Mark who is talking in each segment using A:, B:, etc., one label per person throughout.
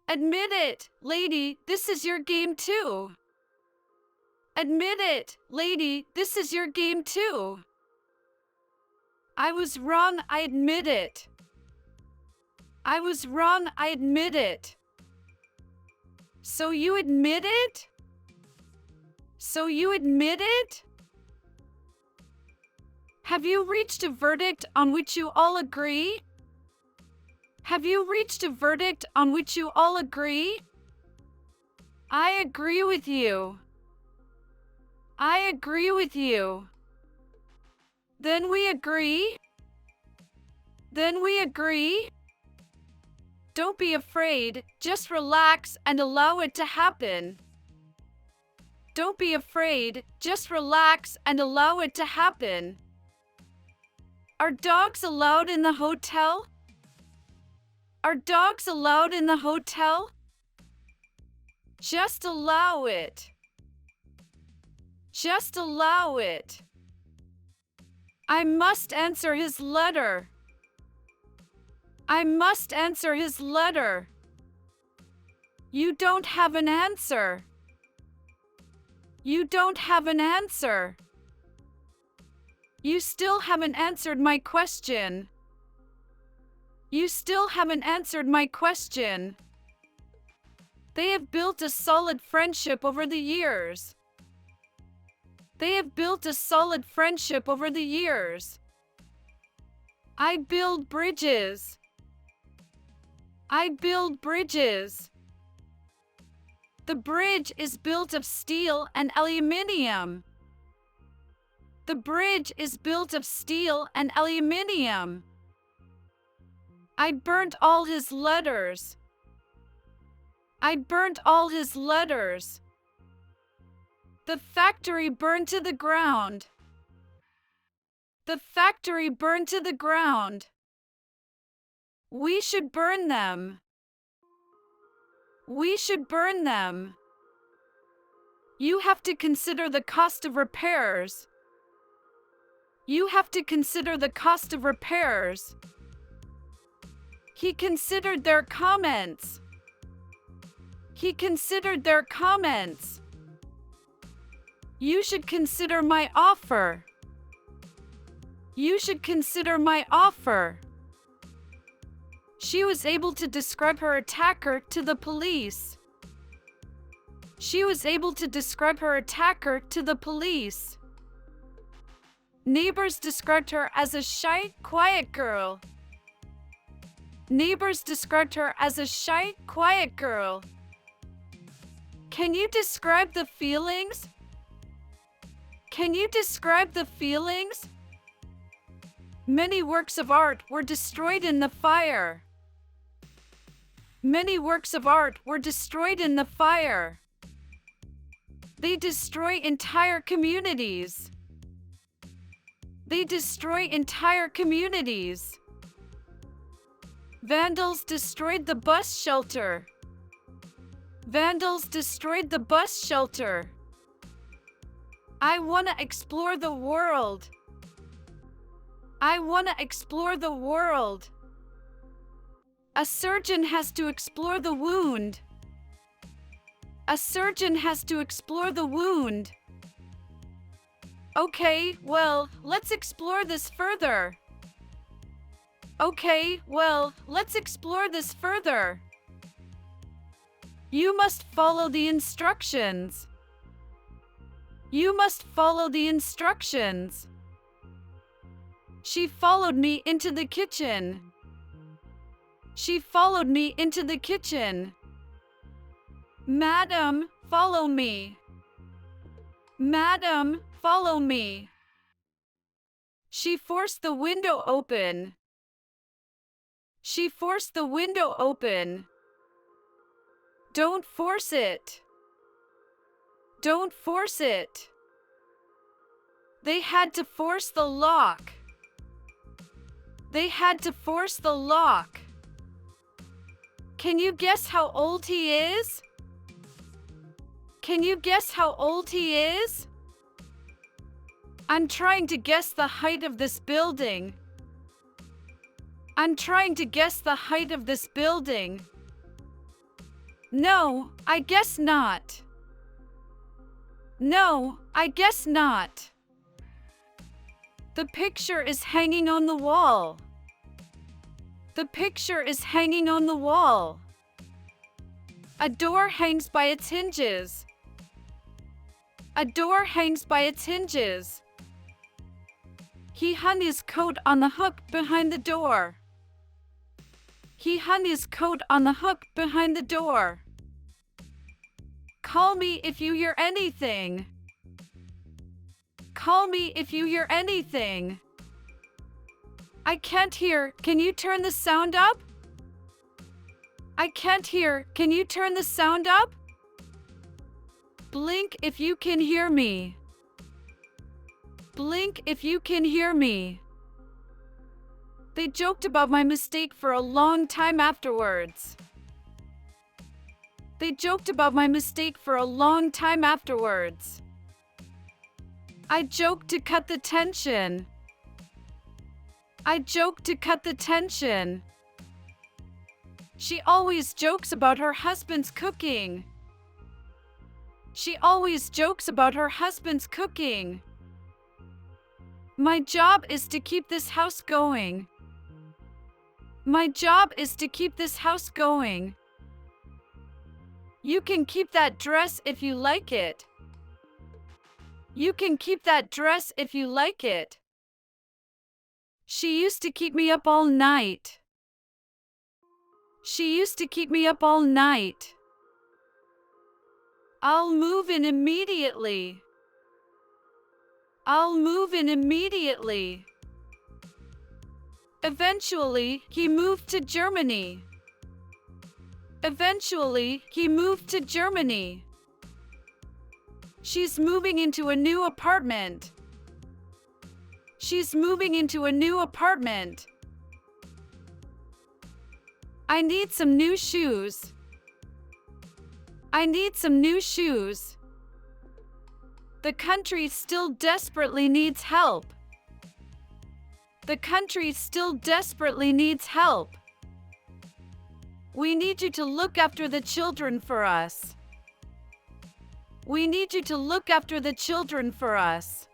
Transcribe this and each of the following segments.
A: Admit it, lady, this is your game too. Admit it, lady, this is your game too. I was wrong, I admit it. I was wrong, I admit it. So you admit it? So you admit it? Have you reached a verdict on which you all agree? Have you reached a verdict on which you all agree? I agree with you. I agree with you. Then we agree? Then we agree? Don't be afraid, just relax and allow it to happen. Don't be afraid, just relax and allow it to happen. Are dogs allowed in the hotel? Are dogs allowed in the hotel? Just allow it. Just allow it. I must answer his letter. I must answer his letter. You don't have an answer. You don't have an answer. You still haven't answered my question. You still haven't answered my question. They have built a solid friendship over the years. They have built a solid friendship over the years. I build bridges. I build bridges. The bridge is built of steel and aluminium. The bridge is built of steel and aluminium. I burnt all his letters. I burnt all his letters. The factory burned to the ground. The factory burned to the ground. We should burn them. We should burn them. You have to consider the cost of repairs. You have to consider the cost of repairs. He considered their comments. He considered their comments. You should consider my offer. You should consider my offer. She was able to describe her attacker to the police. She was able to describe her attacker to the police. Neighbors described her as a shy, quiet girl. Neighbors described her as a shy, quiet girl. Can you describe the feelings? Can you describe the feelings? Many works of art were destroyed in the fire. Many works of art were destroyed in the fire. They destroy entire communities. They destroy entire communities. Vandals destroyed the bus shelter. Vandals destroyed the bus shelter. I want to explore the world. I want to explore the world. A surgeon has to explore the wound. A surgeon has to explore the wound. Okay, well, let's explore this further. Okay, well, let's explore this further. You must follow the instructions. You must follow the instructions. She followed me into the kitchen. She followed me into the kitchen. Madam, follow me. Madam, follow me. She forced the window open. She forced the window open. Don't force it. Don't force it. They had to force the lock. They had to force the lock. Can you guess how old he is? Can you guess how old he is? I'm trying to guess the height of this building. I'm trying to guess the height of this building. No, I guess not. No, I guess not. The picture is hanging on the wall. The picture is hanging on the wall. A door hangs by its hinges. A door hangs by its hinges. He hung his coat on the hook behind the door. He hung his coat on the hook behind the door. Call me if you hear anything. Call me if you hear anything. I can't hear. Can you turn the sound up? I can't hear. Can you turn the sound up? Blink if you can hear me. Blink if you can hear me. They joked about my mistake for a long time afterwards. They joked about my mistake for a long time afterwards. I joked to cut the tension. I joked to cut the tension. She always jokes about her husband's cooking. She always jokes about her husband's cooking. My job is to keep this house going. My job is to keep this house going. You can keep that dress if you like it. You can keep that dress if you like it. She used to keep me up all night. She used to keep me up all night. I'll move in immediately. I'll move in immediately. Eventually, he moved to Germany. Eventually, he moved to Germany. She's moving into a new apartment. She's moving into a new apartment. I need some new shoes. I need some new shoes. The country still desperately needs help. The country still desperately needs help. We need you to look after the children for us. We need you to look after the children for us.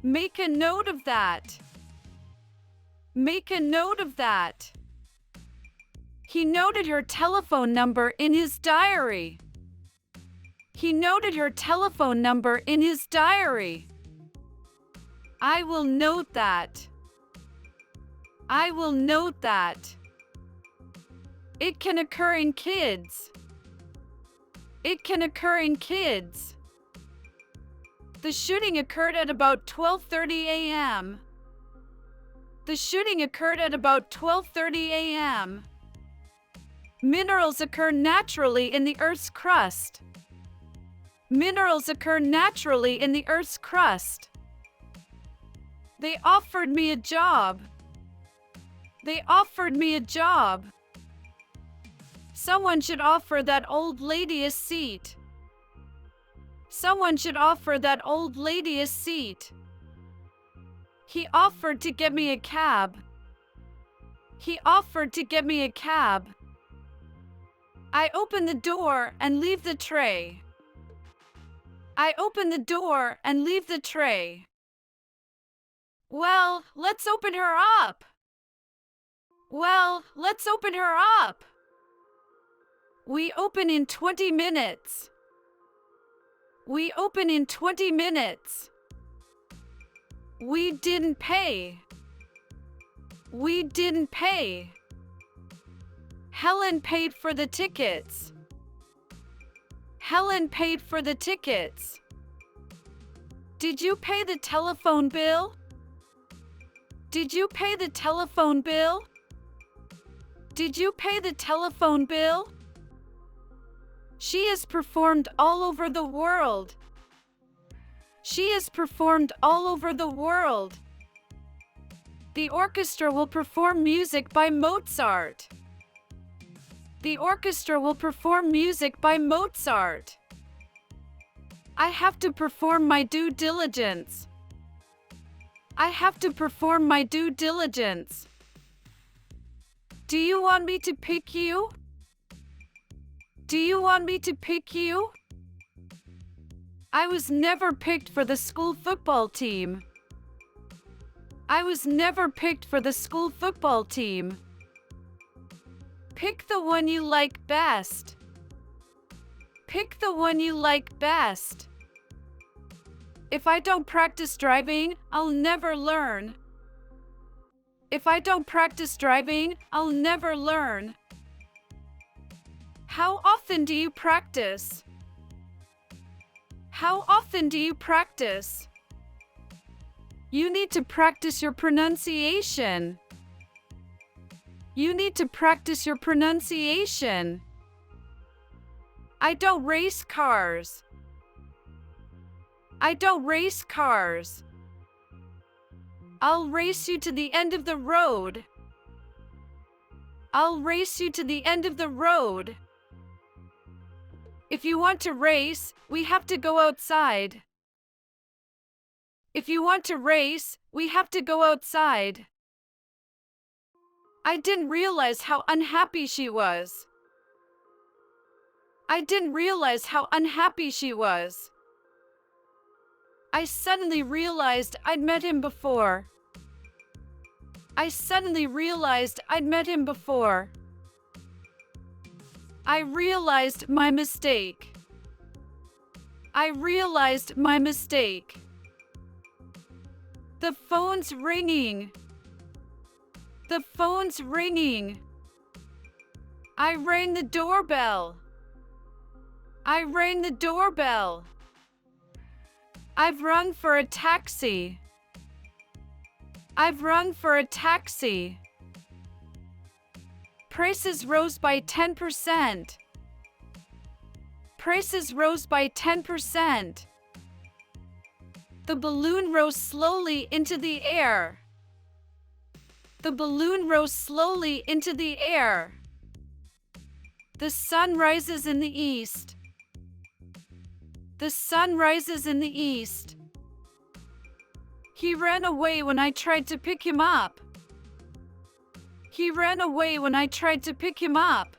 A: Make a note of that. Make a note of that. He noted her telephone number in his diary. He noted her telephone number in his diary. I will note that. I will note that. It can occur in kids. It can occur in kids. The shooting occurred at about 12:30 a.m. The shooting occurred at about 12:30 a.m. Minerals occur naturally in the Earth's crust. Minerals occur naturally in the Earth's crust. They offered me a job. They offered me a job. Someone should offer that old lady a seat. Someone should offer that old lady a seat. He offered to get me a cab. He offered to get me a cab. I open the door and leave the tray. I open the door and leave the tray. Well, let's open her up. Well, let's open her up. We open in 20 minutes. We open in 20 minutes. We didn't pay. We didn't pay. Helen paid for the tickets. Helen paid for the tickets. Did you pay the telephone bill? Did you pay the telephone bill? Did you pay the telephone bill? She has performed all over the world. She has performed all over the world. The orchestra will perform music by Mozart. The orchestra will perform music by Mozart. I have to perform my due diligence. I have to perform my due diligence. Do you want me to pick you? Do you want me to pick you? I was never picked for the school football team. I was never picked for the school football team. Pick the one you like best. Pick the one you like best. If I don't practice driving, I'll never learn. If I don't practice driving, I'll never learn. How often do you practice? How often do you practice? You need to practice your pronunciation. You need to practice your pronunciation. I don't race cars. I don't race cars. I'll race you to the end of the road. I'll race you to the end of the road. If you want to race, we have to go outside. If you want to race, we have to go outside. I didn't realize how unhappy she was. I didn't realize how unhappy she was. I suddenly realized I'd met him before. I suddenly realized I'd met him before. I realized my mistake. I realized my mistake. The phone's ringing. The phone's ringing. I rang the doorbell. I rang the doorbell. I've rung for a taxi. I've rung for a taxi. Prices rose by 10%. Prices rose by 10%. The balloon rose slowly into the air. The balloon rose slowly into the air. The sun rises in the east. The sun rises in the east. He ran away when I tried to pick him up. He ran away when I tried to pick him up.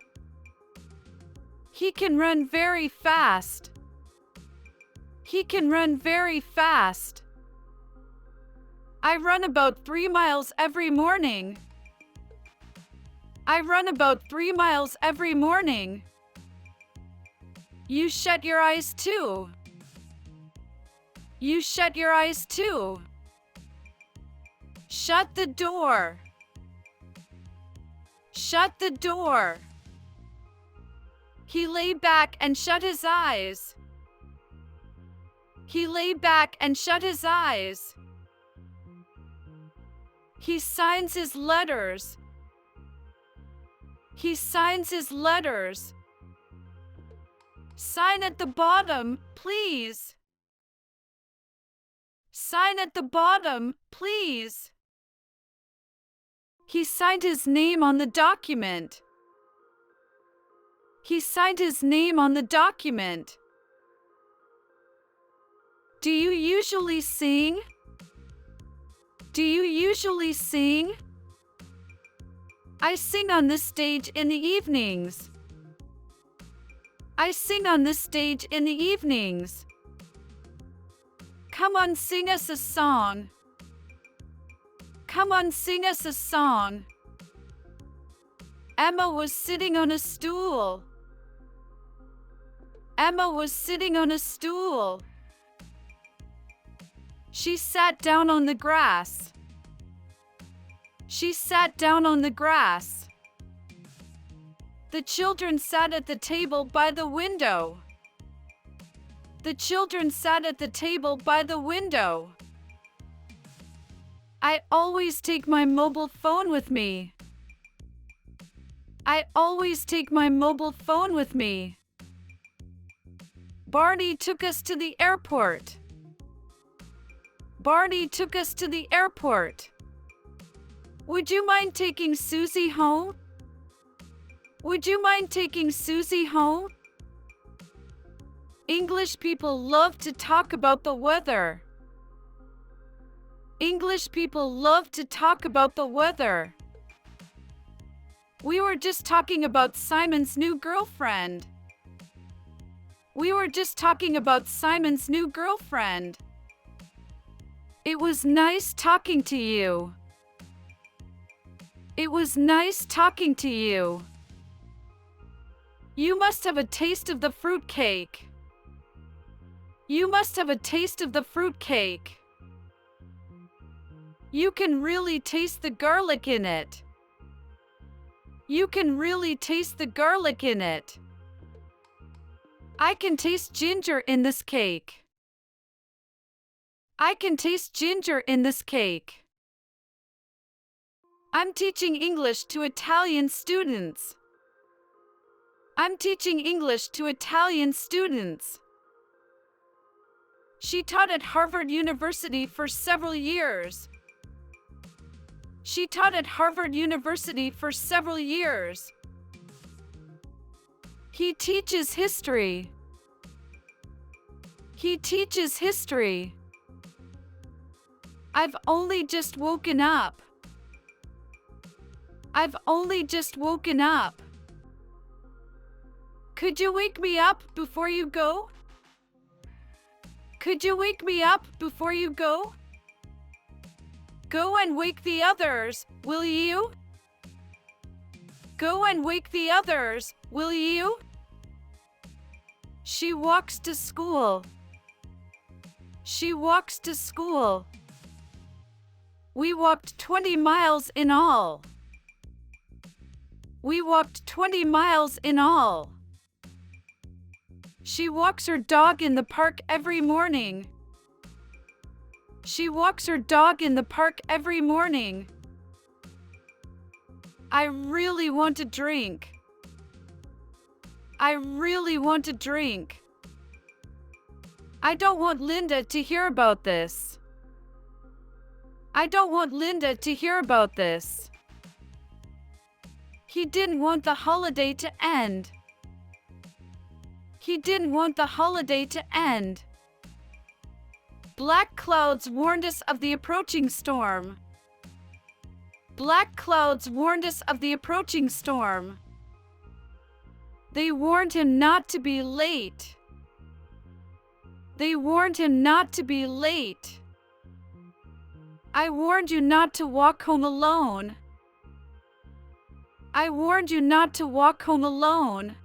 A: He can run very fast. He can run very fast. I run about 3 miles every morning. I run about 3 miles every morning. You shut your eyes too. You shut your eyes too. Shut the door. Shut the door. He lay back and shut his eyes. He lay back and shut his eyes. He signs his letters. He signs his letters. Sign at the bottom, please. Sign at the bottom, please. He signed his name on the document. He signed his name on the document. Do you usually sing? Do you usually sing? I sing on the stage in the evenings. I sing on the stage in the evenings. Come on, sing us a song. Come on, sing us a song. Emma was sitting on a stool. Emma was sitting on a stool. She sat down on the grass. She sat down on the grass. The children sat at the table by the window. The children sat at the table by the window. I always take my mobile phone with me. I always take my mobile phone with me. Barney took us to the airport. Barney took us to the airport. Would you mind taking Susie home? Would you mind taking Susie home? English people love to talk about the weather. English people love to talk about the weather. We were just talking about Simon's new girlfriend. We were just talking about Simon's new girlfriend. It was nice talking to you. It was nice talking to you. You must have a taste of the fruitcake. You must have a taste of the fruitcake. You can really taste the garlic in it. You can really taste the garlic in it. I can taste ginger in this cake. I can taste ginger in this cake. I'm teaching English to Italian students. I'm teaching English to Italian students. She taught at Harvard University for several years. She taught at Harvard University for several years. He teaches history. He teaches history. I've only just woken up. I've only just woken up. Could you wake me up before you go? Could you wake me up before you go? Go and wake the others, will you? Go and wake the others, will you? She walks to school. She walks to school. We walked 20 miles in all. We walked 20 miles in all. She walks her dog in the park every morning. She walks her dog in the park every morning. I really want a drink. I really want a drink. I don't want Linda to hear about this. I don't want Linda to hear about this. He didn't want the holiday to end. He didn't want the holiday to end. Black clouds warned us of the approaching storm. Black clouds warned us of the approaching storm. They warned him not to be late. They warned him not to be late. I warned you not to walk home alone. I warned you not to walk home alone.